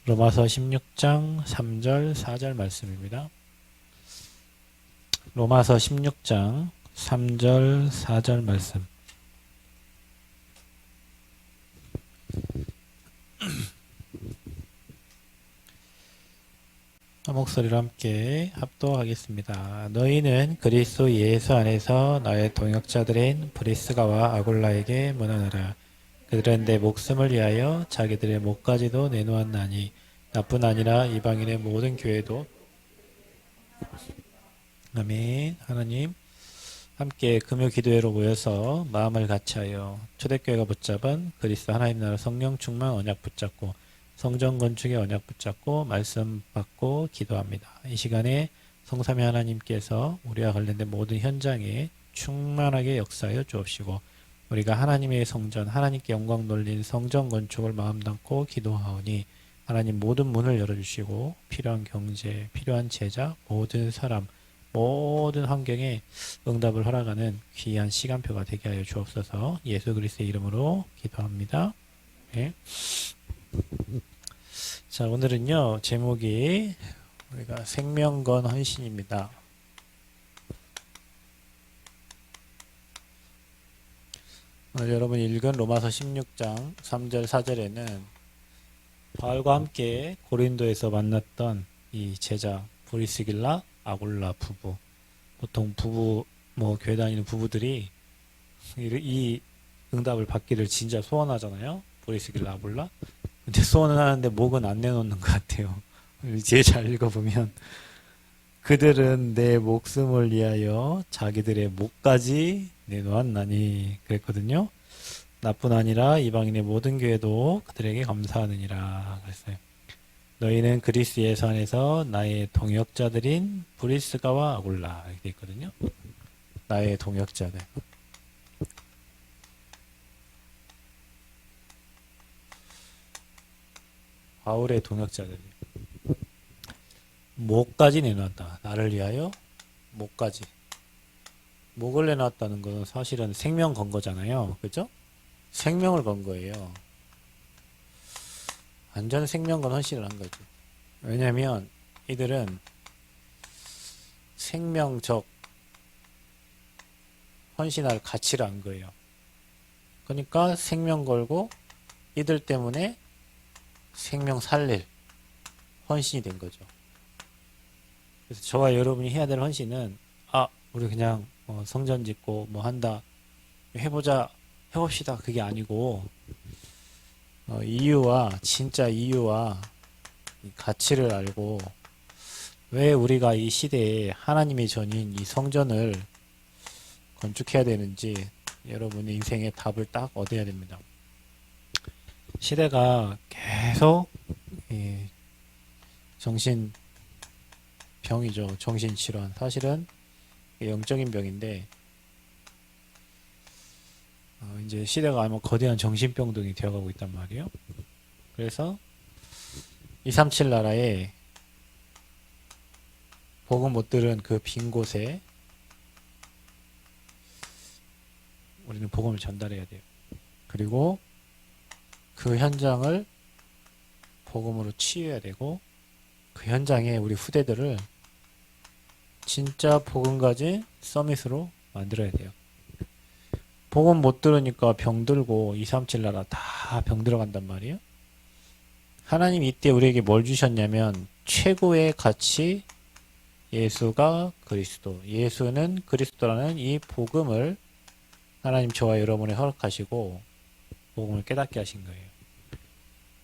로마서 16장 3절 4절 말씀입니다. 로마서 16장 3절 4절 말씀. 목소리로 함께 합독하겠습니다. 너희는 그리스도 예수 안에서 나의 동역자들인 브리스가와 아굴라에게 문안하라. 그들은 내 목숨을 위하여 자기들의 목까지도 내놓았나니 나뿐 아니라 이방인의 모든 교회도. 아멘. 하나님, 함께 금요 기도회로 모여서 마음을 같이하여 초대교회가 붙잡은 그리스도 하나님 나라 성령 충만 언약 붙잡고 성전 건축의 언약 붙잡고 말씀 받고 기도합니다. 이 시간에 성삼위 하나님께서 우리와 관련된 모든 현장에 충만하게 역사하여 주옵시고 우리가 하나님의 성전, 하나님께 영광 돌린 성전 건축을 마음 담고 기도하오니 하나님 모든 문을 열어주시고 필요한 경제, 필요한 제자, 모든 사람, 모든 환경에 응답을 허락하는 귀한 시간표가 되게 하여 주옵소서. 예수 그리스도의 이름으로 기도합니다. 네. 자, 오늘은요, 제목이 우리가 생명건 헌신입니다. 오늘 여러분이 읽은 로마서 16장 3절 4절에는 바울과 함께 고린도에서 만났던 이 제자 브리스길라 아굴라 부부, 보통 부부 교회 다니는 부부들이 이 응답을 받기를 진짜 소원하잖아요. 브리스길라 아굴라. 근데 소원은 하는데 목은 안 내놓는 것 같아요. 제일 잘 읽어보면 그들은 내 목숨을 위하여 자기들의 목까지 내놓았나니 그랬거든요. 나뿐 아니라 이방인의 모든 교회도 그들에게 감사하느니라 그랬어요. 너희는 그리스 예수 안에서 나의 동역자들인 브리스가와 아굴라 이렇게 돼 있거든요. 나의 동역자들. 바울의 동역자들. 목까지 내놨다. 나를 위하여 목까지. 목을 내놨다는 것은 사실은 생명 건 거잖아요. 그죠? 생명을 건 거예요. 완전 생명 건 헌신을 한 거죠. 왜냐하면 이들은 생명적 헌신할 가치를 안 거예요. 그러니까 생명 걸고 이들 때문에 생명 살릴 헌신이 된 거죠. 그래서 저와 여러분이 해야 될 헌신은 우리 그냥 성전 짓고 뭐 한다 해봅시다 그게 아니고 이유와 진짜 이유와 가치를 알고 왜 우리가 이 시대에 하나님의 전인 이 성전을 건축해야 되는지 여러분의 인생의 답을 딱 얻어야 됩니다. 시대가 계속 정신병이죠. 정신질환. 사실은 영적인 병인데 이제 시대가 아마 거대한 정신병동이 되어가고 있단 말이에요. 그래서 237 나라에 복음 못 들은 그 빈 곳에 우리는 복음을 전달해야 돼요. 그리고 그 현장을 복음으로 치유해야 되고 그 현장에 우리 후대들을 진짜 복음 가진 서밋으로 만들어야 돼요. 복음 못 들으니까 병들고 237 나라 다 병들어간단 말이에요. 하나님이 이때 우리에게 뭘 주셨냐면 최고의 가치 예수가 그리스도, 예수는 그리스도라는 이 복음을 하나님 저와 여러분에 허락하시고 복음을 깨닫게 하신 거예요.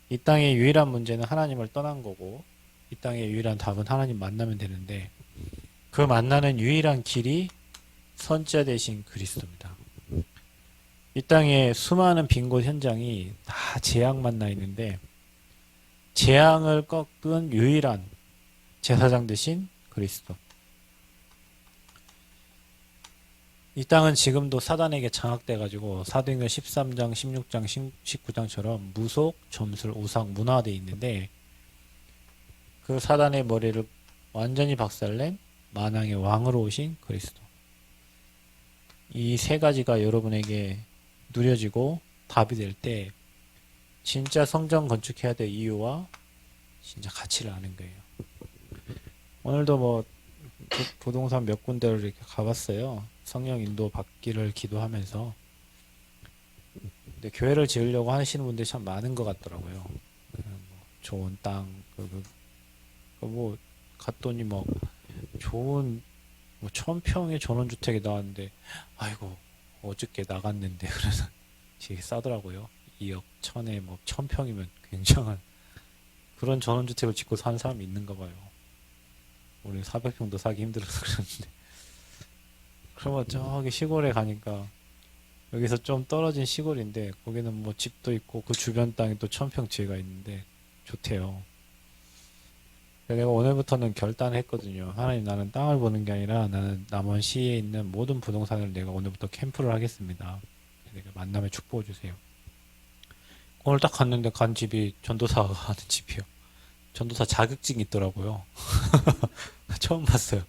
이 땅의 유일한 문제는 하나님을 떠난 거고 이 땅의 유일한 답은 하나님 만나면 되는데 그 만나는 유일한 길이 선지자 되신 그리스도입니다. 이 땅에 수많은 빈 곳 현장이 다 재앙만 나 있는데 재앙을 꺾은 유일한 제사장 되신 그리스도. 이 땅은 지금도 사단에게 장악돼가지고 사도행전 13장, 16장, 19장처럼 무속, 점술, 우상, 문화되어 있는데 그 사단의 머리를 완전히 박살낸 만왕의 왕으로 오신 그리스도. 이 세 가지가 여러분에게 누려지고 답이 될 때 진짜 성전 건축해야 될 이유와 진짜 가치를 아는 거예요. 오늘도 뭐 부동산 몇 군데를 이렇게 가봤어요. 성령 인도 받기를 기도하면서. 근데 교회를 지으려고 하시는 분들이 참 많은 것 같더라고요. 뭐 좋은 땅, 뭐 갔더니 뭐 좋은 뭐 1000평의 전원주택이 나왔는데, 아이고 어저께 나갔는데 그래서 되게 싸더라고요. 2억 천에 뭐 1000평이면 굉장한 그런 전원주택을 짓고 산 사람이 있는가 봐요. 우리 400평도 사기 힘들어서 그러는데. 그러면 저기 시골에 가니까, 여기서 좀 떨어진 시골인데 거기는 뭐 집도 있고 그 주변 땅이 또 1000평치가 있는데 좋대요. 내가 오늘부터는 결단을 했거든요. 하나님, 나는 땅을 보는 게 아니라 나는 남원시에 있는 모든 부동산을 내가 오늘부터 캠프를 하겠습니다. 내가 만남의 축복을 주세요. 오늘 딱 갔는데 간 집이 전도사가 하는 집이요. 전도사 자격증이 있더라고요. 처음 봤어요.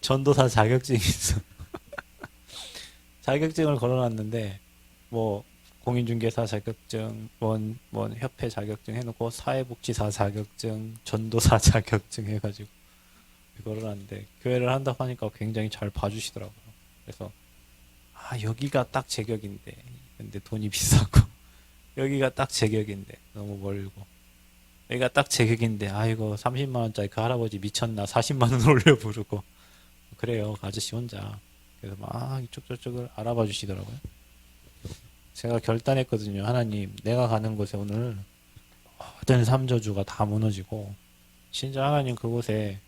전도사 자격증이 있어. 자격증을 걸어놨는데 뭐 공인중개사 자격증, 뭔 협회 자격증 해놓고 사회복지사 자격증, 전도사 자격증 해가지고 걸어놨는데, 교회를 한다고 하니까 굉장히 잘 봐주시더라고요. 그래서 여기가 딱 제격인데, 근데 돈이 비싸고 여기가 딱 제격인데 너무 멀고, 여기가 딱 제격인데 아이고 30만 원짜리 그 할아버지 미쳤나 40만 원 올려 부르고 그래요. 그 아저씨 혼자. 그래서 막 이쪽 저쪽을 알아봐 주시더라고요. 제가 결단했거든요. 하나님, 내가 가는 곳에 오늘 모든 삼저주가 다 무너지고 진짜 하나님 그곳에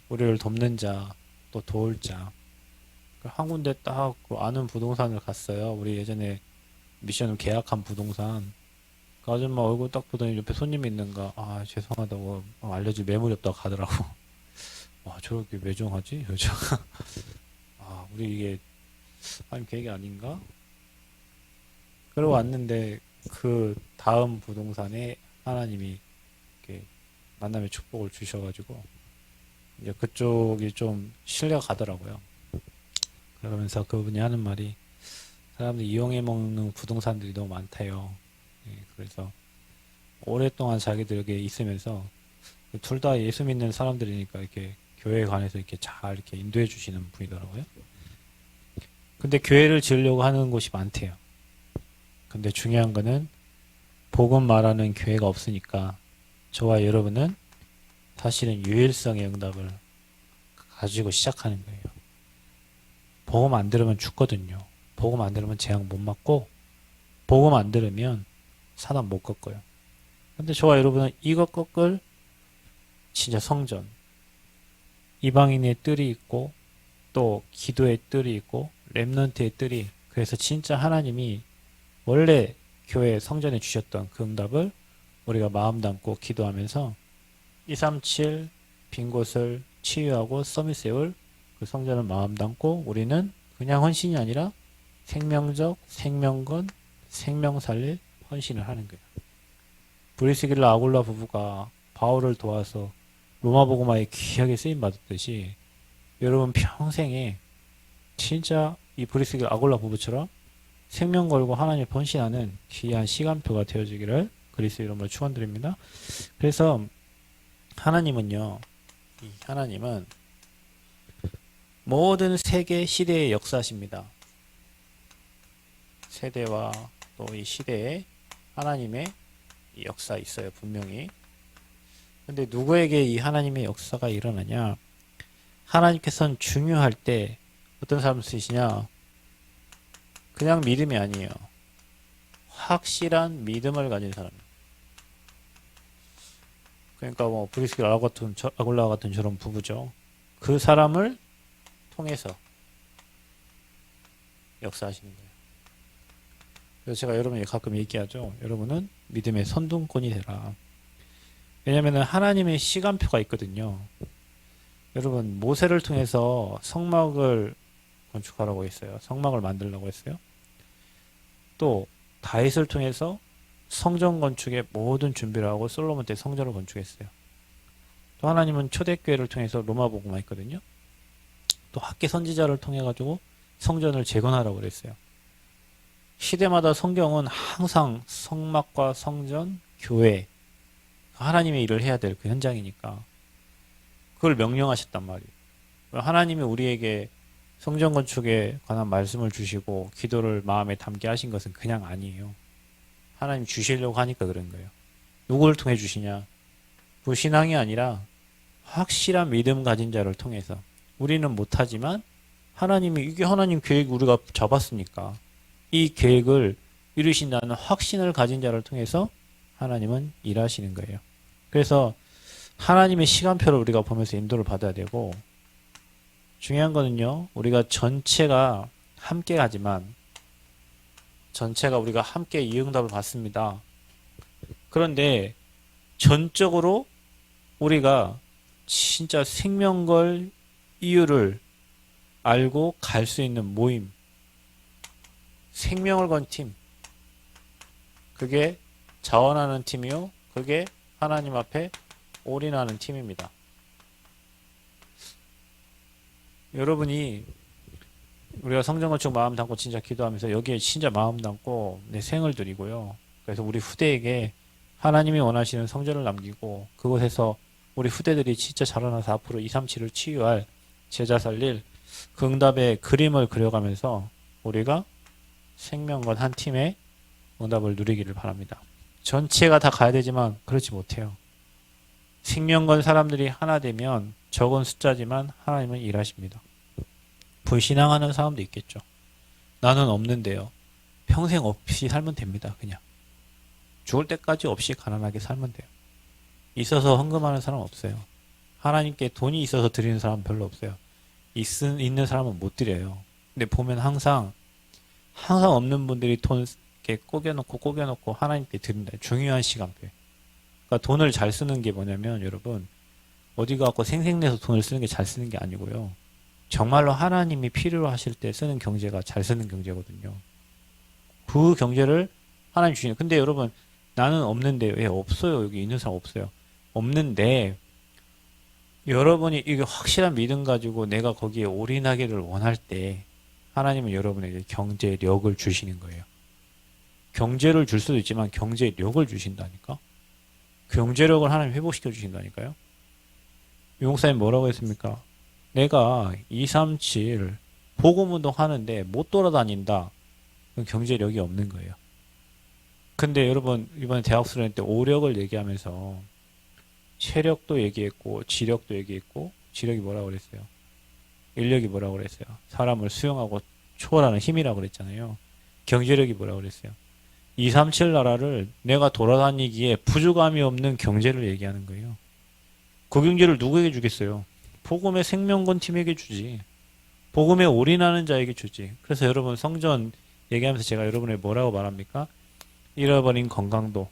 우리를 돕는 자, 또 도울 자. 한 군데 딱 아는 부동산을 갔어요. 우리 예전에 미션을 계약한 부동산. 그 아줌마 얼굴 딱 보더니 옆에 손님이 있는가. 죄송하다고 알려줄 매물이 없다고 가더라고. 와, 저렇게 매정하지? 여자. 우리 이게 하나님 계획이 아닌가? 그러고 왔는데 그 다음 부동산에 하나님이 이렇게 만남의 축복을 주셔가지고 이제 그쪽이 좀 신뢰가 가더라고요. 그러면서 그분이 하는 말이, 사람들이 이용해 먹는 부동산들이 너무 많대요. 그래서 오랫동안 자기들에게 있으면서 둘 다 예수 믿는 사람들이니까 이렇게 교회에 관해서 이렇게 잘 이렇게 인도해 주시는 분이더라고요. 근데 교회를 지으려고 하는 곳이 많대요. 근데 중요한 거는 복음 말하는 교회가 없으니까 저와 여러분은 사실은 유일성의 응답을 가지고 시작하는 거예요. 복음 안 들으면 죽거든요. 복음 안 들으면 재앙 못 맞고, 복음 안 들으면 사단 못 꺾어요. 근데 저와 여러분은 이것 꺾을 진짜 성전, 이방인의 뜰이 있고 또 기도의 뜰이 있고 렘넌트의 뜰이, 그래서 진짜 하나님이 원래 교회 성전에 주셨던 그 응답을 우리가 마음 담고 기도하면서 237 빈 곳을 치유하고 서밋 세울 그 성전을 마음 담고, 우리는 그냥 헌신이 아니라 생명적, 생명건, 생명 살릴 헌신을 하는 거예요. 브리스길라 아굴라 부부가 바울을 도와서 로마복음화에 귀하게 쓰임 받았듯이, 여러분 평생에 진짜 이 브리스길라 아굴라 부부처럼 생명 걸고 하나님을 헌신하는 귀한 시간표가 되어지기를 그리스도 이름으로 축원드립니다. 그래서 하나님은요, 하나님은 모든 세계 시대의 역사십니다. 세대와 또 이 시대에 하나님의 역사 있어요, 분명히. 근데 누구에게 이 하나님의 역사가 일어나냐? 하나님께서는 중요할 때 어떤 사람 쓰시냐? 그냥 믿음이 아니에요. 확실한 믿음을 가진 사람. 그러니까 뭐 브리스길 아굴라 같은 저런 부부죠. 그 사람을 통해서 역사하시는 거예요. 그래서 제가 여러분에게 가끔 얘기하죠. 여러분은 믿음의 선동권이 되라. 왜냐하면 하나님의 시간표가 있거든요. 여러분, 모세를 통해서 성막을 건축하라고 했어요. 성막을 만들라고 했어요. 또 다윗을 통해서 성전 건축의 모든 준비를 하고 솔로몬 때 성전을 건축했어요. 또 하나님은 초대교회를 통해서 로마 복음화 했거든요. 또 학계 선지자를 통해 가지고 성전을 재건하라고 그랬어요. 시대마다 성경은 항상 성막과 성전, 교회, 하나님의 일을 해야 될 그 현장이니까 그걸 명령하셨단 말이에요. 하나님이 우리에게 성전 건축에 관한 말씀을 주시고 기도를 마음에 담게 하신 것은 그냥 아니에요. 하나님 주시려고 하니까 그런 거예요. 누구를 통해 주시냐? 불신앙이 아니라 확실한 믿음 가진 자를 통해서. 우리는 못하지만 하나님이 이게 하나님 계획 우리가 잡았으니까 이 계획을 이루신다는 확신을 가진 자를 통해서 하나님은 일하시는 거예요. 그래서 하나님의 시간표를 우리가 보면서 인도를 받아야 되고, 중요한 거는요, 우리가 전체가 함께 가지만 전체가 우리가 함께 이 응답을 받습니다. 그런데 전적으로 우리가 진짜 생명 걸 이유를 알고 갈 수 있는 모임, 생명을 건 팀, 그게 자원하는 팀이요, 그게 하나님 앞에 올인하는 팀입니다. 여러분이 우리가 성전 건축 마음 담고 진짜 기도하면서 여기에 진짜 마음 담고 내 생을 드리고요. 그래서 우리 후대에게 하나님이 원하시는 성전을 남기고 그곳에서 우리 후대들이 진짜 자라나서 앞으로 237을 치유할 제자 살릴 그 응답의 그림을 그려가면서 우리가 생명건 한 팀의 응답을 누리기를 바랍니다. 전체가 다 가야 되지만 그렇지 못해요. 생명건 사람들이 하나 되면 적은 숫자지만 하나님은 일하십니다. 불신앙하는 사람도 있겠죠. 나는 없는데요. 평생 없이 살면 됩니다. 그냥 죽을 때까지 없이 가난하게 살면 돼요. 있어서 헌금하는 사람 없어요. 하나님께 돈이 있어서 드리는 사람 별로 없어요. 있는 사람은 못 드려요. 근데 보면 항상 없는 분들이 돈 이렇게 꼬겨놓고 하나님께 드린다. 중요한 시간표에. 그러니까 돈을 잘 쓰는 게 뭐냐면 여러분 어디 가고 생색내서 돈을 쓰는 게 잘 쓰는 게 아니고요. 정말로 하나님이 필요로 하실 때 쓰는 경제가 잘 쓰는 경제거든요. 그 경제를 하나님 주시는. 근데 여러분 나는 없는데 왜 없어요? 여기 있는 사람 없어요. 없는데 여러분이 이게 확실한 믿음 가지고 내가 거기에 올인하기를 원할 때 하나님은 여러분에게 경제력을 주시는 거예요. 경제를 줄 수도 있지만 경제력을 주신다니까. 경제력을 하나님 회복시켜 주신다니까요. 용사님 뭐라고 했습니까? 내가 237 복음운동 하는데 못 돌아다닌다. 그건 경제력이 없는 거예요. 근데 여러분 이번에 대학 수련 때 오력을 얘기하면서 체력도 얘기했고 지력도 얘기했고 지력이 뭐라고 그랬어요? 인력이 뭐라고 그랬어요? 사람을 수용하고 초월하는 힘이라고 그랬잖아요. 경제력이 뭐라고 그랬어요? 237 나라를 내가 돌아다니기에 부족함이 없는 경제를 얘기하는 거예요. 그 경제를 누구에게 주겠어요? 복음의 생명건 팀에게 주지. 복음에 올인하는 자에게 주지. 그래서 여러분 성전 얘기하면서 제가 여러분에게 뭐라고 말합니까? 잃어버린 건강도,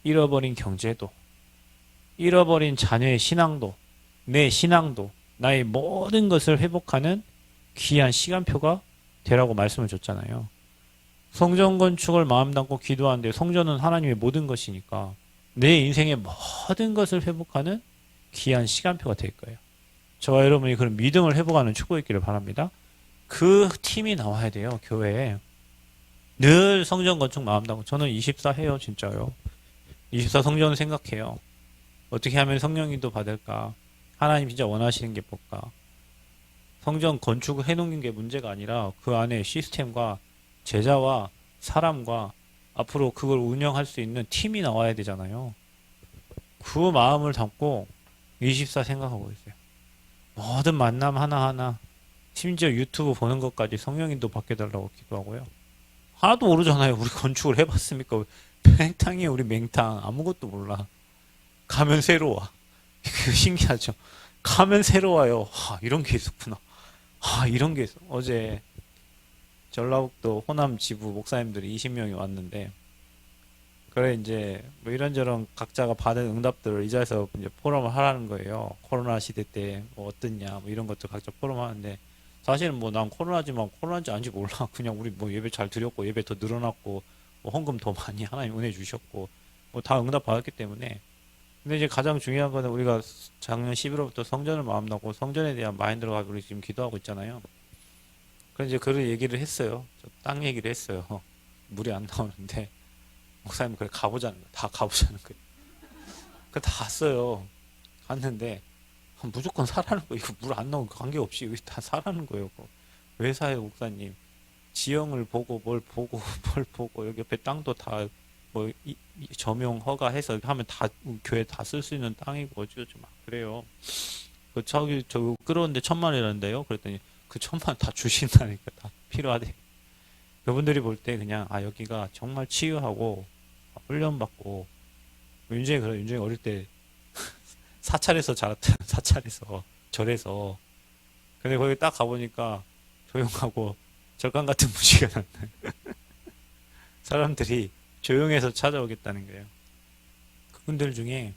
잃어버린 경제도, 잃어버린 자녀의 신앙도, 내 신앙도, 나의 모든 것을 회복하는 귀한 시간표가 되라고 말씀을 줬잖아요. 성전 건축을 마음 담고 기도하는데 성전은 하나님의 모든 것이니까 내 인생의 모든 것을 회복하는 귀한 시간표가 될 거예요. 저와 여러분이 그런 믿음을 회복하는 축복이 있기를 바랍니다. 그 팀이 나와야 돼요. 교회에. 늘 성전 건축 마음 담고 저는 24 해요. 진짜요. 24 성전을 생각해요. 어떻게 하면 성령님도 받을까? 하나님 진짜 원하시는 게 뭘까? 성전 건축을 해놓는 게 문제가 아니라 그 안에 시스템과 제자와 사람과 앞으로 그걸 운영할 수 있는 팀이 나와야 되잖아요. 그 마음을 담고 24 생각하고 있어요. 모든 만남 하나하나 심지어 유튜브 보는 것까지 성령님도 바뀌어달라고 기도하고요. 하나도 모르잖아요. 우리 건축을 해봤습니까? 맹탕이에요. 우리 맹탕. 아무것도 몰라. 가면 새로워. 신기하죠. 가면 새로워요. 이런 게 있었구나. 이런 게 있어. 어제 전라북도 호남 지부 목사님들이 20명이 왔는데 그래 이제 뭐 이런저런 각자가 받은 응답들을 이 자리에서 이제 포럼을 하라는 거예요. 코로나 시대 때 뭐 어떻냐 뭐 이런 것도 각자 포럼하는데 사실은 뭐 난 코로나지만 코로나인지 아닌지 몰라. 그냥 우리 뭐 예배 잘 드렸고 예배 더 늘어났고 뭐 헌금 더 많이 하나님 은혜 주셨고 뭐 다 응답 받았기 때문에. 근데 이제 가장 중요한 거는 우리가 작년 11월부터 성전을 마음 담고 성전에 대한 마인드로 가지고 우리 지금 기도하고 있잖아요. 그래서 이제 그런 얘기를 했어요. 땅 얘기를 했어요. 물이 안 나오는데 목사님 그래 가보자는 거예요. 다 가보자는 거예요. 그 다 갔어요. 갔는데 무조건 사라는 거예요. 이거 물 안 나오고 관계없이 여기 다 사라는 거예요. 왜 사요, 목사님? 지형을 보고 뭘 보고 뭘 보고 여기 옆에 땅도 다 뭐 점용 허가해서 하면 다 교회 다 쓸 수 있는 땅이고 어쩌고 막 그래요. 그 저기 저 끌어오는데 1,000만 원이란데요. 그랬더니 그 1,000만 원 다 주신다니까 다 필요하대. 그분들이 볼 때 그냥 아 여기가 정말 치유하고 훈련받고 윤정이 그래 윤정이 어릴 때 사찰에서 자랐던 사찰에서 절에서 근데 거기 딱 가보니까 조용하고 절간 같은 분위기가 난다. 사람들이 조용해서 찾아오겠다는 거예요. 그분들 중에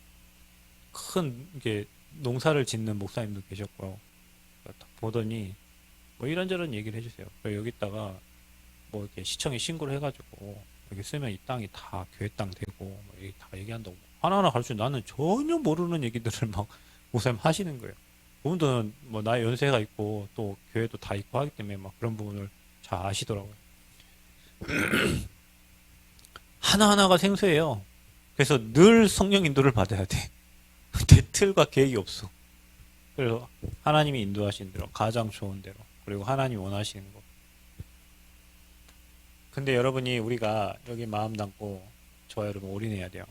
큰 이게 농사를 짓는 목사님도 계셨고요. 딱 보더니 뭐 이런저런 얘기를 해주세요. 여기다가 뭐 이렇게 시청에 신고를 해가지고 여기 쓰면 이 땅이 다 교회 땅 되고 뭐 여기 다 얘기한다고 하나하나 가르쳐. 나는 전혀 모르는 얘기들을 막 목사님 하시는 거예요. 그분들은 뭐 나의 연세가 있고 또 교회도 다 있고 하기 때문에 막 그런 부분을 잘 아시더라고요. 하나하나가 생소해요. 그래서 늘 성령 인도를 받아야 돼. 내 틀과 계획이 없어. 그래서 하나님이 인도하시는 대로 가장 좋은 대로 그리고 하나님이 원하시는 거. 근데 여러분이 우리가 여기 마음 담고 저와 여러분 올인해야 돼요.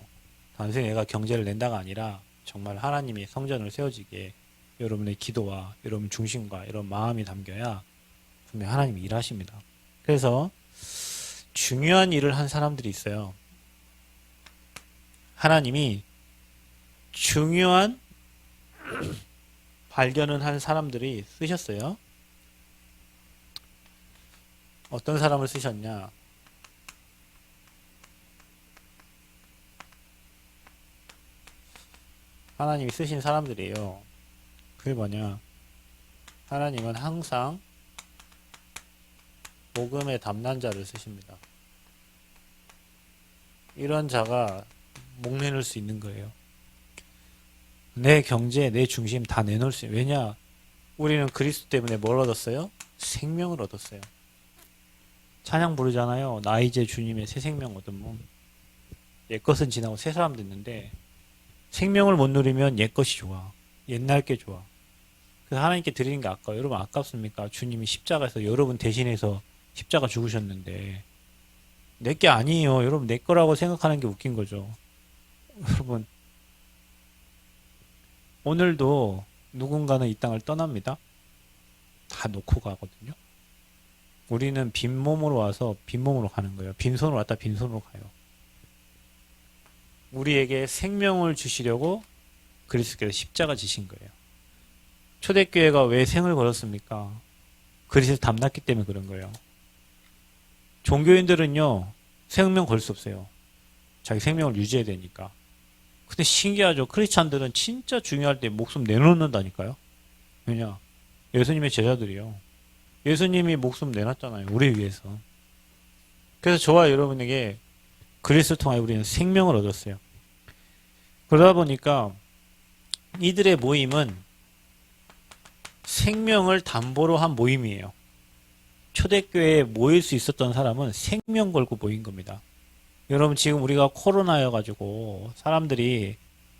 단순히 내가 경제를 낸다가 아니라 정말 하나님이 성전을 세워지게 여러분의 기도와 여러분 중심과 이런 마음이 담겨야 분명 하나님이 일하십니다. 그래서 중요한 일을 한 사람들이 있어요. 하나님이 중요한 발견을 한 사람들이 쓰셨어요. 어떤 사람을 쓰셨냐? 하나님이 쓰신 사람들이에요. 그게 뭐냐? 하나님은 항상 복음의 담난자를 쓰십니다. 이런 자가 목내놓을 수 있는 거예요. 내 경제, 내 중심 다 내놓을 수 있어요. 왜냐? 우리는 그리스도 때문에 뭘 얻었어요? 생명을 얻었어요. 찬양 부르잖아요. 나 이제 주님의 새 생명 얻은 몸. 옛 것은 지나고 새 사람 됐는데 생명을 못 누리면 옛 것이 좋아. 옛날 게 좋아. 그래서 하나님께 드리는 게 아까워요. 여러분 아깝습니까? 주님이 십자가에서 여러분 대신해서 십자가 죽으셨는데 내 게 아니에요. 여러분 내 거라고 생각하는 게 웃긴 거죠. 여러분 오늘도 누군가는 이 땅을 떠납니다. 다 놓고 가거든요. 우리는 빈몸으로 와서 빈몸으로 가는 거예요. 빈손으로 왔다 빈손으로 가요. 우리에게 생명을 주시려고 그리스도께서 십자가 지신 거예요. 초대교회가 왜 생을 걸었습니까? 그리스도 담났기 때문에 그런 거예요. 종교인들은요 생명 걸 수 없어요. 자기 생명을 유지해야 되니까. 근데 신기하죠. 크리스찬들은 진짜 중요할 때 목숨 내놓는다니까요. 왜냐? 예수님의 제자들이요. 예수님이 목숨 내놨잖아요. 우리 위해서. 그래서 저와 여러분에게 그리스도 통하여 우리는 생명을 얻었어요. 그러다 보니까 이들의 모임은 생명을 담보로 한 모임이에요. 초대교회에 모일 수 있었던 사람은 생명 걸고 모인 겁니다. 여러분 지금 우리가 코로나여가지고 사람들이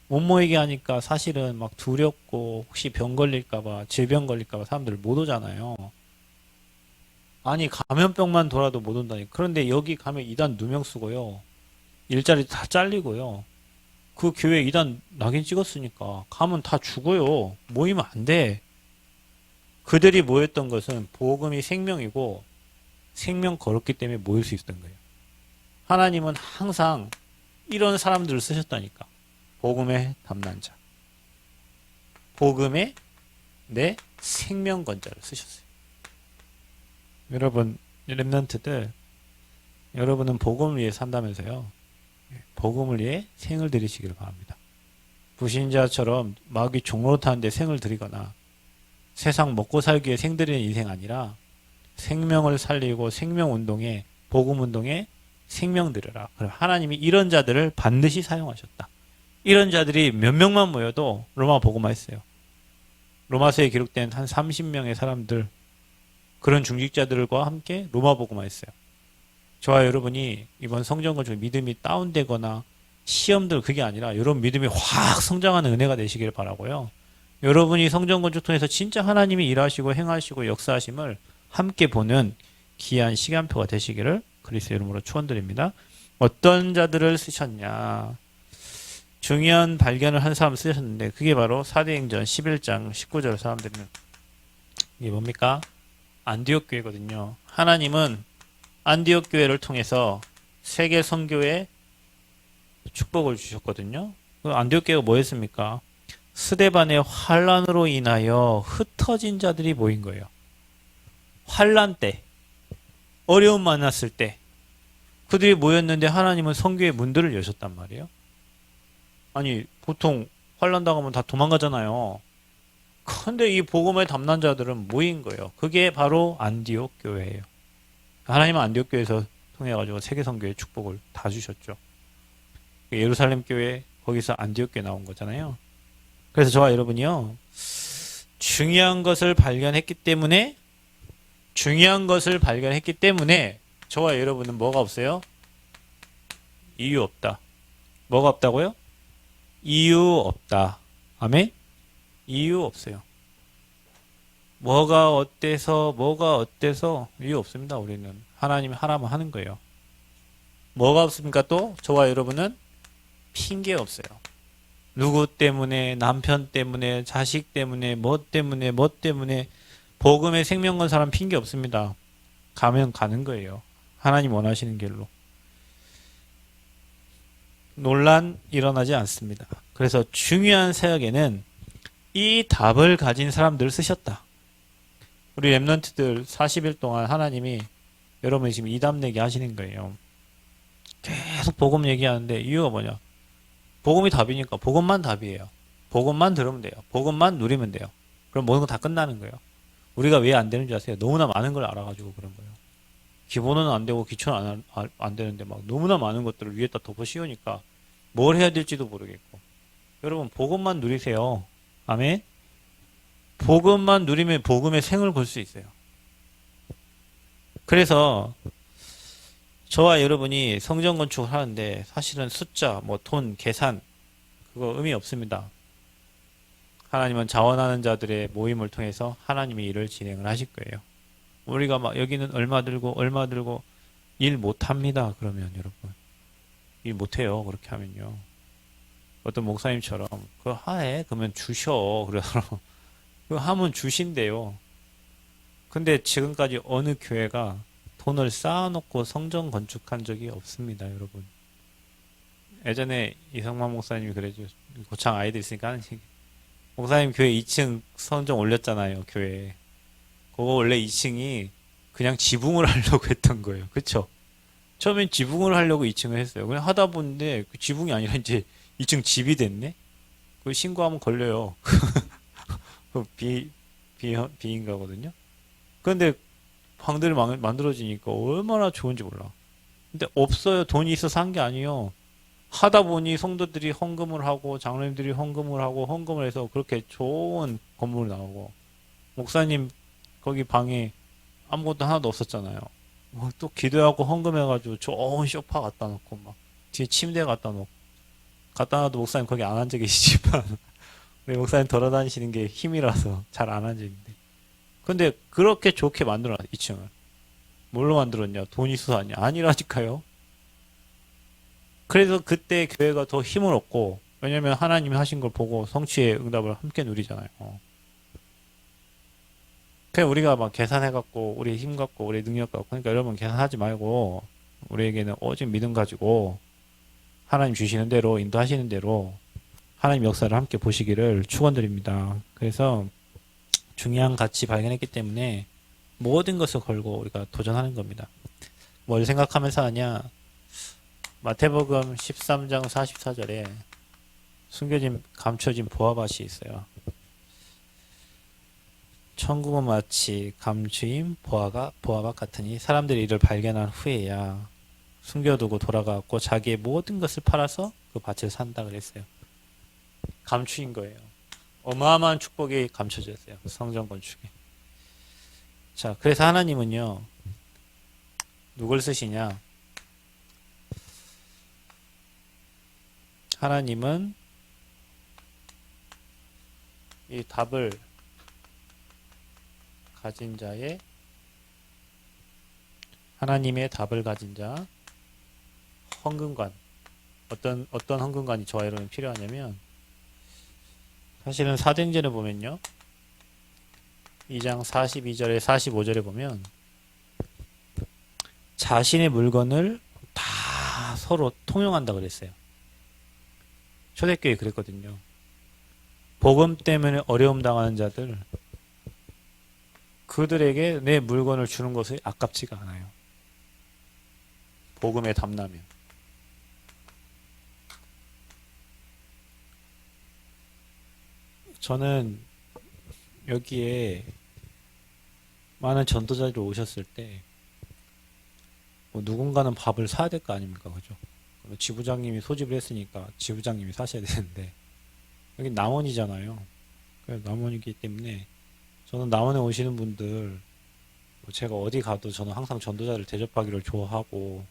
못 모이게 하니까 사실은 막 두렵고 혹시 병 걸릴까봐 질병 걸릴까봐 사람들 못 오잖아요. 아니 감염병만 돌아도 못 온다니. 그런데 여기 가면 이단 누명 쓰고요. 일자리 다 잘리고요. 그 교회 이단 낙인 찍었으니까 가면 다 죽어요. 모이면 안 돼. 그들이 모였던 것은 복음이 생명이고 생명 걸었기 때문에 모일 수 있었던 거예요. 하나님은 항상 이런 사람들을 쓰셨다니까. 복음의 담난자. 복음의 내 생명 건자를 쓰셨어요. 여러분 렘넌트들 여러분은 복음을 위해 산다면서요. 복음을 위해 생을 드리시기를 바랍니다. 불신자처럼 마귀 종로 타는데 생을 드리거나 세상 먹고 살기에 생드리는 인생 아니라 생명을 살리고 생명운동에 복음운동에 생명 드려라. 그럼 하나님이 이런 자들을 반드시 사용하셨다. 이런 자들이 몇 명만 모여도 로마 복음화 했어요. 로마서에 기록된 한 30명의 사람들 그런 중직자들과 함께 로마 복음화 했어요. 저와 여러분이 이번 성전건 중에 믿음이 다운되거나 시험들 그게 아니라 여러분 믿음이 확 성장하는 은혜가 되시길 바라고요. 여러분이 성전 건축 통해서 진짜 하나님이 일하시고 행하시고 역사하심을 함께 보는 귀한 시간표가 되시기를 그리스도 이름으로 축원드립니다. 어떤 자들을 쓰셨냐? 중요한 발견을 한 사람 쓰셨는데 그게 바로 사도행전 11장 19절 사람들은 이게 뭡니까? 안디옥 교회거든요. 하나님은 안디옥 교회를 통해서 세계 선교에 축복을 주셨거든요. 안디옥 교회가 뭐였습니까? 스데반의 환란으로 인하여 흩어진 자들이 모인 거예요. 환란 때, 어려움 만났을 때 그들이 모였는데 하나님은 선교의 문들을 여셨단 말이에요. 아니 보통 환란 당하면 다 도망가잖아요. 근데 이 복음의 담당자들은 모인 거예요. 그게 바로 안디옥 교회예요. 하나님은 안디옥 교회에서 통해 가지고 세계 선교의 축복을 다 주셨죠. 예루살렘 교회 거기서 안디옥 교회 나온 거잖아요. 그래서 저와 여러분이요. 중요한 것을 발견했기 때문에 저와 여러분은 뭐가 없어요? 이유 없다. 뭐가 없다고요? 이유 없다. 아멘? 이유 없어요. 뭐가 어때서 이유 없습니다. 우리는 하나님이 하라면 하는 거예요. 뭐가 없습니까? 또 저와 여러분은 핑계 없어요. 누구 때문에, 남편 때문에, 자식 때문에, 뭐 때문에 복음의 생명 건 사람 핑계 없습니다. 가면 가는 거예요. 하나님 원하시는 길로. 논란 일어나지 않습니다. 그래서 중요한 사역에는 이 답을 가진 사람들을 쓰셨다. 우리 랩런트들 40일 동안 하나님이 여러분이 지금 이담 내게 하시는 거예요. 계속 복음 얘기하는데 이유가 뭐냐? 복음이 답이니까 복음만 답이에요. 복음만 들으면 돼요. 복음만 누리면 돼요. 그럼 모든 거 다 끝나는 거예요. 우리가 왜 안 되는 줄 아세요? 너무나 많은 걸 알아가지고 그런 거예요. 기본은 안 되고 기초는 안 되는데 막 너무나 많은 것들을 위에다 덮어 씌우니까 뭘 해야 될지도 모르겠고. 여러분 복음만 누리세요. 아멘. 복음만 누리면 복음의 생을 걸 수 있어요. 그래서 저와 여러분이 성전 건축을 하는데 사실은 숫자, 뭐 돈, 계산 그거 의미 없습니다. 하나님은 자원하는 자들의 모임을 통해서 하나님이 일을 진행을 하실 거예요. 우리가 막 여기는 얼마 들고 일 못합니다. 그러면 여러분 일 못해요. 그렇게 하면요. 어떤 목사님처럼 그거 하해 그러면 주셔. 그래서 그거 하면 주신대요. 근데 지금까지 어느 교회가 돈을 쌓아놓고 성전 건축한 적이 없습니다, 여러분. 예전에 이성만 목사님이 그래죠. 고창 아이들 있으니까 하는 얘기. 목사님 교회 2층 성전 올렸잖아요, 교회에. 그거 원래 2층이 그냥 지붕을 하려고 했던 거예요. 그쵸? 처음엔 지붕을 하려고 2층을 했어요. 그냥 하다 보는데 그 지붕이 아니라 이제 2층 집이 됐네? 그 신고하면 걸려요. 그 비인 거거든요. 그런데 방들이 만들어지니까 얼마나 좋은지 몰라. 근데 없어요. 돈이 있어서 한 게 아니에요. 하다 보니 성도들이 헌금을 하고 장로님들이 헌금을 하고 헌금을 해서 그렇게 좋은 건물이 나오고 목사님 거기 방에 아무것도 하나도 없었잖아요. 또 기도하고 헌금해가지고 좋은 소파 갖다 놓고 막 뒤에 침대 갖다 놓고 갖다 놔도 목사님 거기 안 앉아 계시지만 우리 목사님 돌아다니시는 게 힘이라서 잘 안 앉아 있는데 근데 그렇게 좋게 만들어놨 2층을 뭘로 만들었냐? 돈이 있어서 아니야? 아니라니까요. 그래서 그때 교회가 더 힘을 얻고 왜냐면 하나님이 하신 걸 보고 성취의 응답을 함께 누리잖아요. 그냥 우리가 막 계산해갖고 우리 힘 갖고 우리 능력 갖고 그러니까 여러분 계산하지 말고 우리에게는 오직 믿음 가지고 하나님 주시는 대로 인도하시는 대로 하나님 역사를 함께 보시기를 축원드립니다. 그래서 중요한 가치 발견했기 때문에 모든 것을 걸고 우리가 도전하는 겁니다. 뭘 생각하면서 하냐? 마태복음 13장 44절에 숨겨진 감춰진 보화밭이 있어요. 천국은 마치 감추인 보화밭 같으니 사람들이 이를 발견한 후에야 숨겨두고 돌아가고 자기의 모든 것을 팔아서 그 밭을 산다 그랬어요. 감추인 거예요. 어마어마한 축복이 감춰졌어요. 성전 건축에. 자, 그래서 하나님은요. 누굴 쓰시냐? 하나님은 이 답을 가진 자의 하나님의 답을 가진 자 헌금관 어떤 헌금관이 저와 여러분 필요하냐면 사실은 사도행전에 보면요 2장 42절에 45절에 보면 자신의 물건을 다 서로 통용한다 그랬어요. 초대교회 그랬거든요. 복음 때문에 어려움 당하는 자들 그들에게 내 물건을 주는 것이 아깝지가 않아요. 복음에 담나면. 저는 여기에 많은 전도자들이 오셨을 때 뭐 누군가는 밥을 사야 될 거 아닙니까? 그죠? 지부장님이 소집을 했으니까 지부장님이 사셔야 되는데 여기 남원이잖아요. 남원이기 때문에 저는 남원에 오시는 분들 제가 어디 가도 저는 항상 전도자를 대접하기를 좋아하고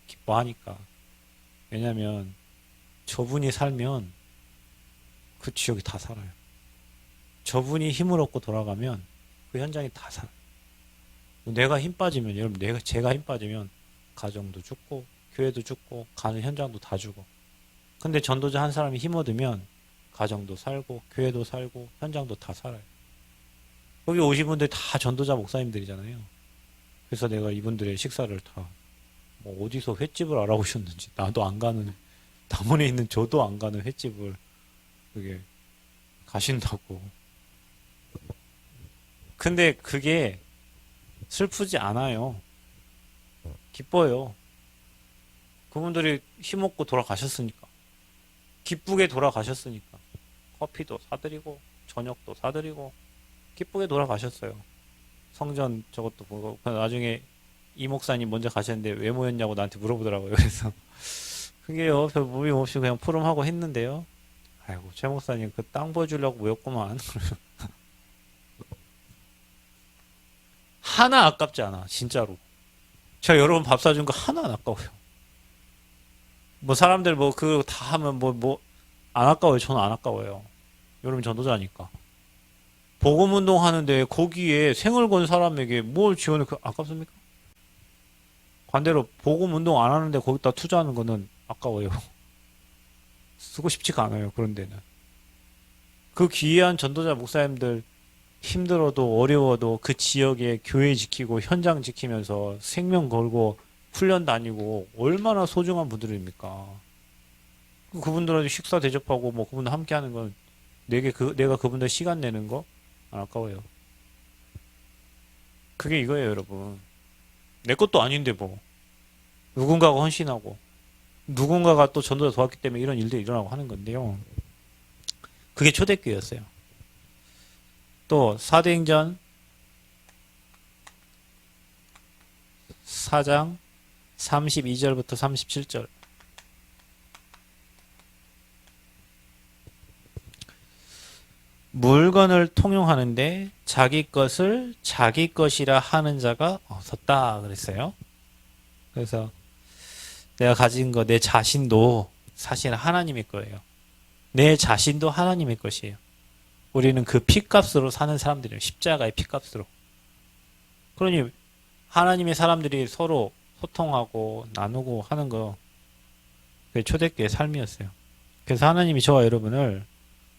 기뻐하니까 왜냐면 저분이 살면 그 지역이 다 살아요. 저분이 힘을 얻고 돌아가면 그 현장이 다 살아요. 내가 힘 빠지면 여러분 제가 힘 빠지면 가정도 죽고 교회도 죽고 가는 현장도 다 죽어. 근데 전도자 한 사람이 힘 얻으면 가정도 살고 교회도 살고 현장도 다 살아요. 여기 오신 분들 다 전도자 목사님들이잖아요. 그래서 내가 이분들의 식사를 다 뭐 어디서 횟집을 알아보셨는지 나도 안 가는 남원에 있는 저도 안 가는 횟집을 그게 가신다고. 근데 그게 슬프지 않아요. 기뻐요. 그분들이 힘없고 돌아가셨으니까. 기쁘게 돌아가셨으니까. 커피도 사드리고 저녁도 사드리고 기쁘게 돌아가셨어요. 성전 저것도 보고 나중에 이 목사님 먼저 가셨는데 왜 모였냐고 나한테 물어보더라고요. 그래서 그게요 별 모임 없이 그냥 포럼하고 했는데요. 아이고 최 목사님 그 땅 보여주려고 모였구만. 하나 아깝지 않아 진짜로. 제가 여러분 밥 사준 거 하나 안 아까워요. 뭐 사람들 뭐 그 다 하면 뭐 안 아까워요. 저는 안 아까워요. 여러분 전도자니까. 복음 운동 하는데 거기에 생을 건 사람에게 뭘 지원을 아깝습니까? 반대로 복음 운동 안 하는데 거기다 투자하는 거는 아까워요. 쓰고 싶지가 않아요. 그런 데는. 그 귀한 전도자 목사님들 힘들어도 어려워도 그 지역에 교회 지키고 현장 지키면서 생명 걸고 훈련 다니고 얼마나 소중한 분들입니까? 그분들한테 식사 대접하고 뭐 그분들 함께 하는 건 내가 그분들 시간 내는 거 안 아까워요. 그게 이거예요, 여러분. 내 것도 아닌데 뭐 누군가가 헌신하고 누군가가 또 전도자 도왔기 때문에 이런 일들이 일어나고 하는 건데요. 그게 초대교회였어요. 또 사도행전 4장 32절부터 37절 물건을 통용하는데 자기 것을 자기 것이라 하는 자가 없었다 그랬어요. 그래서 내가 가진 거 내 자신도 사실 하나님의 거예요. 내 자신도 하나님의 것이에요. 우리는 그 피값으로 사는 사람들이에요. 십자가의 피값으로. 그러니 하나님의 사람들이 서로 소통하고 나누고 하는 거 그게 초대교회의 삶이었어요. 그래서 하나님이 저와 여러분을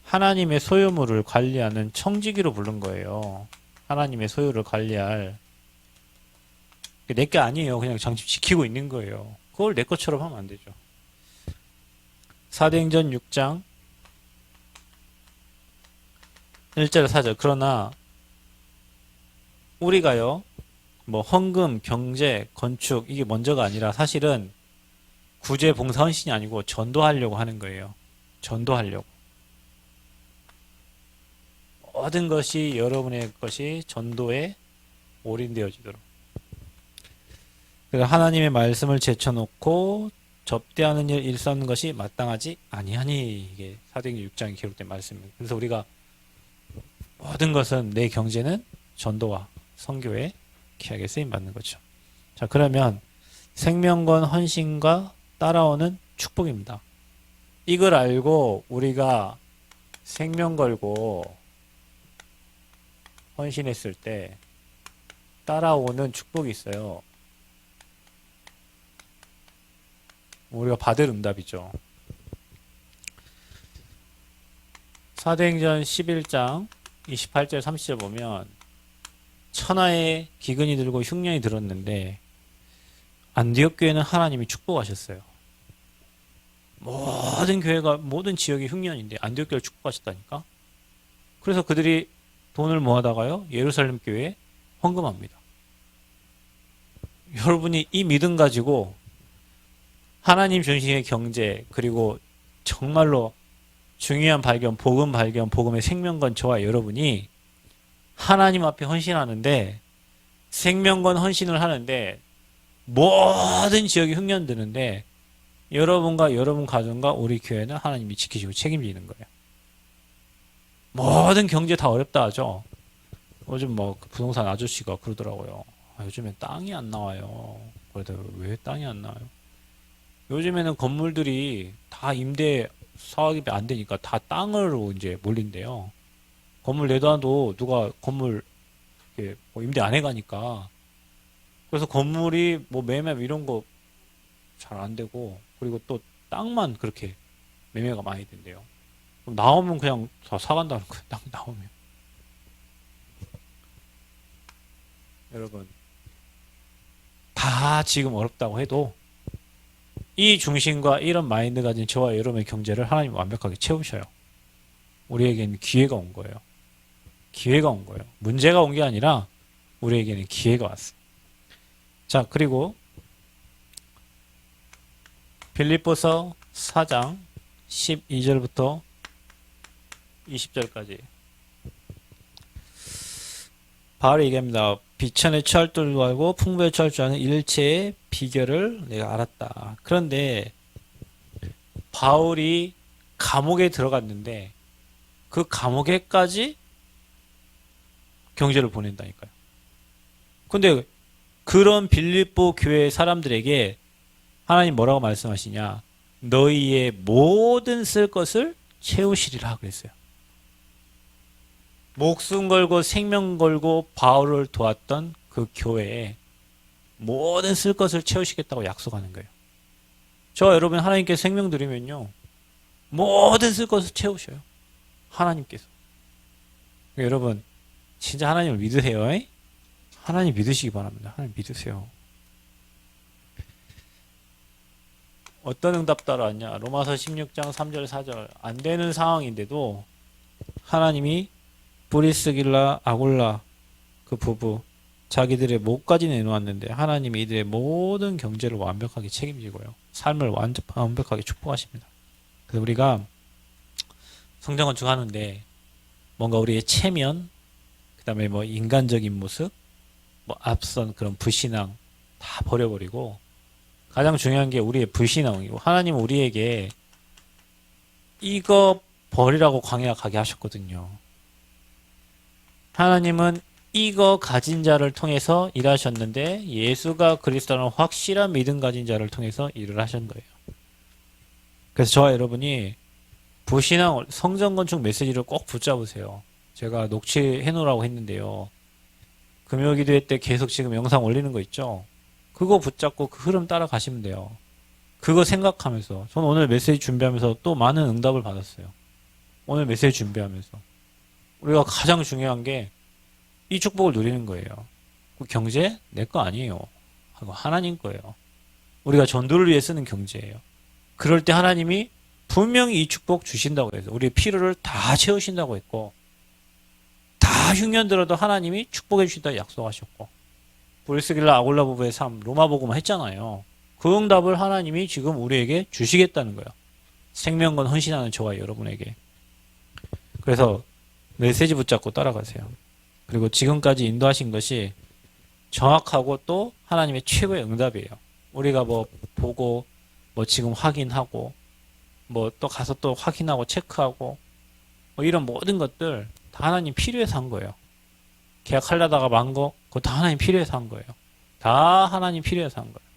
하나님의 소유물을 관리하는 청지기로 부른 거예요. 하나님의 소유를 관리할 내 게 아니에요. 그냥 장치 지키고 있는 거예요. 그걸 내 것처럼 하면 안 되죠. 사도행전 6장 1절 4절 그러나 우리가요 뭐 헌금, 경제, 건축 이게 먼저가 아니라 사실은 구제, 봉사, 헌신이 아니고 전도하려고 하는 거예요. 전도하려고. 모든 것이 여러분의 것이 전도에 올인되어지도록. 그래서 하나님의 말씀을 제쳐놓고 접대하는 일 일삼는 것이 마땅하지 아니하니 이게 사도행전 6장에 기록된 말씀입니다. 그래서 우리가 모든 것은 내 경제는 전도와 선교에 귀하게 쓰임받는 거죠. 자 그러면 생명건 헌신과 따라오는 축복입니다. 이걸 알고 우리가 생명 걸고 헌신했을 때 따라오는 축복이 있어요. 우리가 받을 응답이죠. 사도행전 11장 28절 30절 보면 천하에 기근이 들고 흉년이 들었는데 안디옥 교회는 하나님이 축복하셨어요. 모든 교회가 모든 지역이 흉년인데 안디옥 교회를 축복하셨다니까. 그래서 그들이 돈을 모아다가요 예루살렘 교회에 헌금합니다. 여러분이 이 믿음 가지고 하나님 중심의 경제 그리고 정말로 중요한 발견, 복음의 생명건 저와 여러분이 하나님 앞에 헌신하는데 생명건 헌신을 하는데 모든 지역이 흉년 드는데 여러분과 여러분 가정과 우리 교회는 하나님이 지키시고 책임지는 거예요. 모든 경제 다 어렵다 하죠. 요즘 뭐 부동산 아저씨가 그러더라고요. 요즘엔 땅이 안 나와요. 그러더라고요. 왜 땅이 안 나와요? 요즘에는 건물들이 다 임대 사업이 안 되니까 다 땅으로 이제 몰린대요. 건물 내놔도 누가 건물 뭐 임대 안 해가니까. 그래서 건물이 뭐 매매 이런 거 잘 안 되고 그리고 또 땅만 그렇게 매매가 많이 된대요. 그럼 나오면 그냥 다 사간다는 거예요. 땅 나오면. 여러분 다 지금 어렵다고 해도 이 중심과 이런 마인드 가진 저와 여러분의 경제를 하나님 완벽하게 채우셔요. 우리에게는 기회가 온 거예요. 기회가 온 거예요. 문제가 온 게 아니라 우리에게는 기회가 왔어요. 자, 그리고 빌립보서 4장 12절부터 20절까지 바울이 얘기합니다. 비천에 처할 줄 알고 풍부에 처할 줄 아는 일체의 비결을 내가 알았다. 그런데 바울이 감옥에 들어갔는데 그 감옥에까지 경제를 보낸다니까요. 근데 그런 빌립보 교회 사람들에게 하나님 뭐라고 말씀하시냐? 너희의 모든 쓸 것을 채우시리라 그랬어요. 목숨 걸고 생명 걸고 바울을 도왔던 그 교회에 모든 쓸 것을 채우시겠다고 약속하는 거예요. 저와 여러분 하나님께 생명 드리면요. 모든 쓸 것을 채우셔요. 하나님께서. 여러분 진짜 하나님을 믿으세요. 하나님 믿으시기 바랍니다. 하나님 믿으세요. 어떤 응답 따라왔냐? 로마서 16장 3절 4절 안 되는 상황인데도 하나님이 브리스길라 아굴라 그 부부 자기들의 목까지 내놓았는데 하나님이 이들의 모든 경제를 완벽하게 책임지고요. 삶을 완벽하게 축복하십니다. 그래서 우리가 성경 건축하는데 뭔가 우리의 체면 그 다음에 뭐 인간적인 모습 뭐 앞선 그런 불신앙 다 버려버리고 가장 중요한 게 우리의 불신앙이고 하나님은 우리에게 이거 버리라고 광야 가게 하셨거든요. 하나님은 이거 가진 자를 통해서 일하셨는데 예수가 그리스도라는 확실한 믿음 가진 자를 통해서 일을 하신 거예요. 그래서 저와 여러분이 불신앙 성전 건축 메시지를 꼭 붙잡으세요. 제가 녹취해 놓으라고 했는데요. 금요기도회 때 계속 지금 영상 올리는 거 있죠? 그거 붙잡고 그 흐름 따라가시면 돼요. 그거 생각하면서 저는 오늘 메시지 준비하면서 또 많은 응답을 받았어요. 오늘 메시지 준비하면서 우리가 가장 중요한 게 이 축복을 누리는 거예요. 그 경제 내 거 아니에요. 하고 하나님 거예요. 우리가 전도를 위해 쓰는 경제예요. 그럴 때 하나님이 분명히 이 축복 주신다고 해서 우리의 필요를 다 채우신다고 했고 다 흉년 들어도 하나님이 축복해 주신다 약속하셨고 브리스길라 아굴라 부부의 삶 로마복음 했잖아요. 그 응답을 하나님이 지금 우리에게 주시겠다는 거예요. 생명건 헌신하는 저와 여러분에게. 그래서 메시지 붙잡고 따라가세요. 그리고 지금까지 인도하신 것이 정확하고 또 하나님의 최고의 응답이에요. 우리가 뭐 보고 뭐 지금 확인하고 뭐 또 가서 또 확인하고 체크하고 뭐 이런 모든 것들 다 하나님 필요해서 한 거예요. 계약하려다가 만 거 그거 다 하나님 필요해서 한 거예요. 다 하나님 필요해서 한 거예요.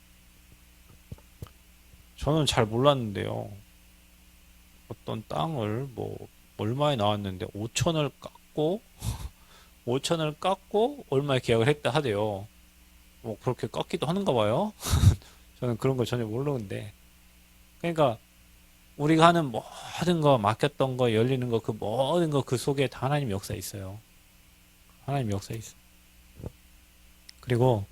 저는 잘 몰랐는데요. 어떤 땅을 뭐 얼마에 나왔는데 5천을 깎고 5천을 깎고 얼마에 계약을 했다 하대요. 뭐 그렇게 깎기도 하는가 봐요. 저는 그런 거 전혀 모르는데. 그러니까 우리가 하는 모든 거, 맡겼던 거, 열리는 거, 그 모든 거 그 속에 다 하나님 역사 있어요. 하나님 역사 있어. 그리고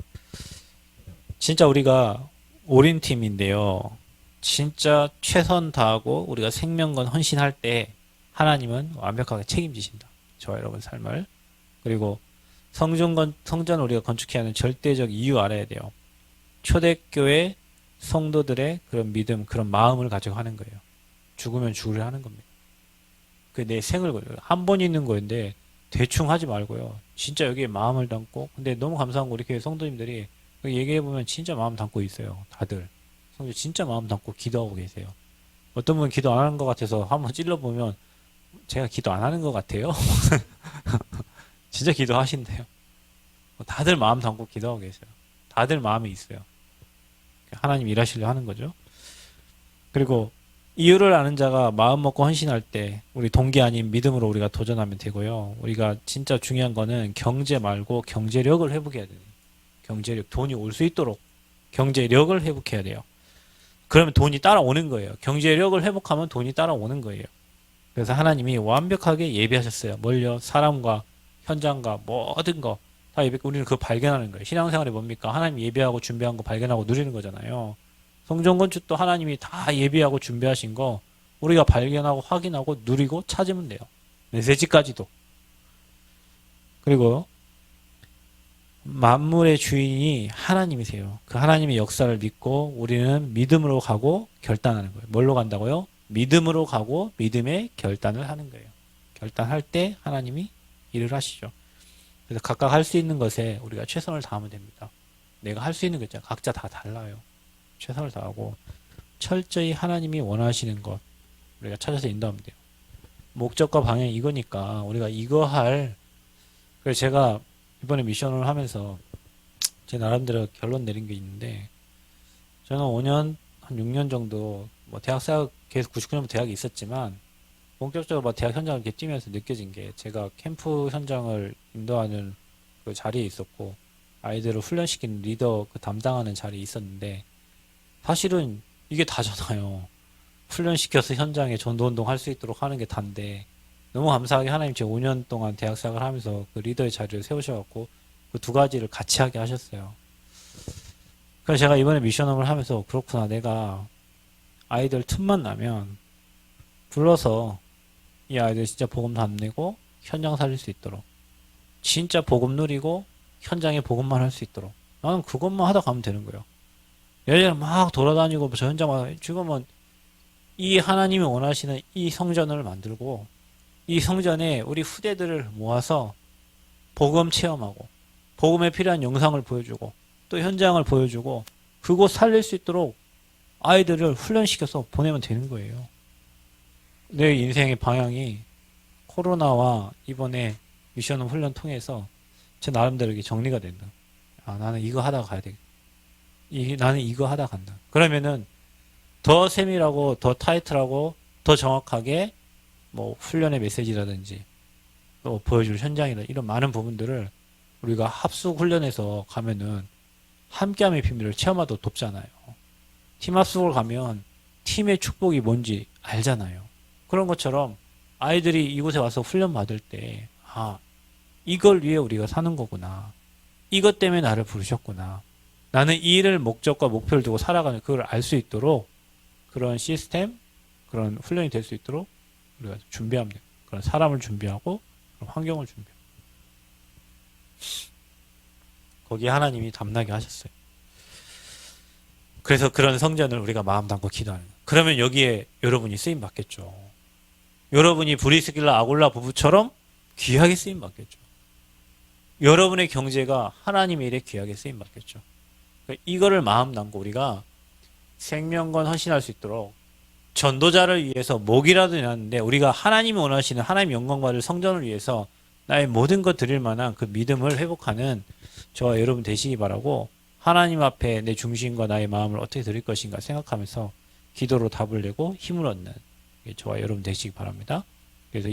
진짜 우리가 올인 팀인데요. 진짜 최선 다하고 우리가 생명건 헌신할 때 하나님은 완벽하게 책임지신다. 저와 여러분 삶을. 그리고 성전을 우리가 건축해야 하는 절대적 이유 알아야 돼요. 초대교회 성도들의 그런 믿음, 그런 마음을 가지고 하는 거예요. 죽으면 죽으려 하는 겁니다. 그 내 생을 걸려요. 한 번 있는 거인데 대충 하지 말고요. 진짜 여기에 마음을 담고, 근데 너무 감사한 거 우리 교회 성도님들이 얘기해보면 진짜 마음 담고 있어요. 다들. 성도 진짜 마음 담고 기도하고 계세요. 어떤 분은 기도 안 하는 것 같아서 한번 찔러보면 제가 기도 안 하는 것 같아요. 진짜 기도하신대요. 다들 마음 담고 기도하고 계세요. 다들 마음이 있어요. 하나님 일하시려 하는 거죠. 그리고 이유를 아는 자가 마음 먹고 헌신할 때 우리 동기 아닌 믿음으로 우리가 도전하면 되고요. 우리가 진짜 중요한 거는 경제 말고 경제력을 회복해야 돼요. 경제력, 돈이 올 수 있도록 경제력을 회복해야 돼요. 그러면 돈이 따라오는 거예요. 경제력을 회복하면 돈이 따라오는 거예요. 그래서 하나님이 완벽하게 예비하셨어요. 뭘요? 사람과 현장과 모든 거 다 예비. 우리는 그거 발견하는 거예요. 신앙생활이 뭡니까? 하나님 예비하고 준비한 거 발견하고 누리는 거잖아요. 성전 건축도 하나님이 다 예비하고 준비하신 거 우리가 발견하고 확인하고 누리고 찾으면 돼요. 메시지까지도. 그리고 만물의 주인이 하나님이세요. 그 하나님의 역사를 믿고 우리는 믿음으로 가고 결단하는 거예요. 뭘로 간다고요? 믿음으로 가고 믿음의 결단을 하는 거예요. 결단할 때 하나님이 일을 하시죠. 그래서 각각 할 수 있는 것에 우리가 최선을 다하면 됩니다. 내가 할 수 있는 거 있잖아요. 각자 다 달라요. 최선을 다하고 철저히 하나님이 원하시는 것 우리가 찾아서 인도하면 돼요. 목적과 방향이 이거니까 우리가 이거 할. 그래서 제가 이번에 미션을 하면서 제 나름대로 결론 내린 게 있는데, 저는 5년 한 6년 정도 뭐 대학 생활 계속 99년부터 대학에 있었지만 본격적으로 막 대학 현장을 이렇게 뛰면서 느껴진 게, 제가 캠프 현장을 인도하는 그 자리에 있었고 아이들을 훈련시키는 리더 그 담당하는 자리에 있었는데, 사실은 이게 다잖아요. 훈련시켜서 현장에 전도운동 할 수 있도록 하는 게 다인데, 너무 감사하게 하나님 제 5년 동안 대학 생활을 하면서 그 리더의 자리를 세우셔갖고 그 두 가지를 같이 하게 하셨어요. 그래서 제가 이번에 미션업을 하면서, 그렇구나, 내가 아이들 틈만 나면 불러서 이 아이들 진짜 복음 담내고 현장 살릴 수 있도록, 진짜 복음 누리고 현장에 복음만 할 수 있도록, 나는 그것만 하다 가면 되는 거예요. 얘네들 막 돌아다니고 저 현장 막, 지금은 이 하나님이 원하시는 이 성전을 만들고 이 성전에 우리 후대들을 모아서 복음 체험하고 복음에 필요한 영상을 보여주고 또 현장을 보여주고 그곳 살릴 수 있도록 아이들을 훈련시켜서 보내면 되는 거예요. 내 인생의 방향이 코로나와 이번에 미션 훈련 통해서 제 나름대로 이렇게 정리가 된다. 아, 나는 이거 하다가 가야 되겠다. 나는 이거 하다 간다. 그러면은 더 세밀하고 더 타이트하고 더 정확하게 뭐 훈련의 메시지라든지 또 보여줄 현장이나 이런 많은 부분들을 우리가 합숙 훈련에서 가면은 함께함의 비밀을 체험하도 돕잖아요. 팀 합숙을 가면 팀의 축복이 뭔지 알잖아요. 그런 것처럼 아이들이 이곳에 와서 훈련 받을 때, 아, 이걸 위해 우리가 사는 거구나. 이것 때문에 나를 부르셨구나. 나는 이 일을 목적과 목표를 두고 살아가는, 그걸 알 수 있도록 그런 시스템, 그런 훈련이 될 수 있도록 우리가 준비하면 돼요. 그런 사람을 준비하고 그런 환경을 준비하고. 거기에 하나님이 담나게 하셨어요. 그래서 그런 성전을 우리가 마음 담고 기도하는 거예요. 그러면 여기에 여러분이 쓰임 받겠죠. 여러분이 브리스길라 아굴라 부부처럼 귀하게 쓰임 받겠죠. 여러분의 경제가 하나님의 일에 귀하게 쓰임 받겠죠. 그러니까 이거를 마음 담고 우리가 생명건 헌신할 수 있도록, 전도자를 위해서 목이라도 내놨는데 우리가 하나님이 원하시는 하나님 영광 받을 성전을 위해서 나의 모든 것 드릴 만한 그 믿음을 회복하는 저와 여러분 되시기 바라고, 하나님 앞에 내 중심과 나의 마음을 어떻게 드릴 것인가 생각하면서 기도로 답을 내고 힘을 얻는 저와 여러분 되시기 바랍니다.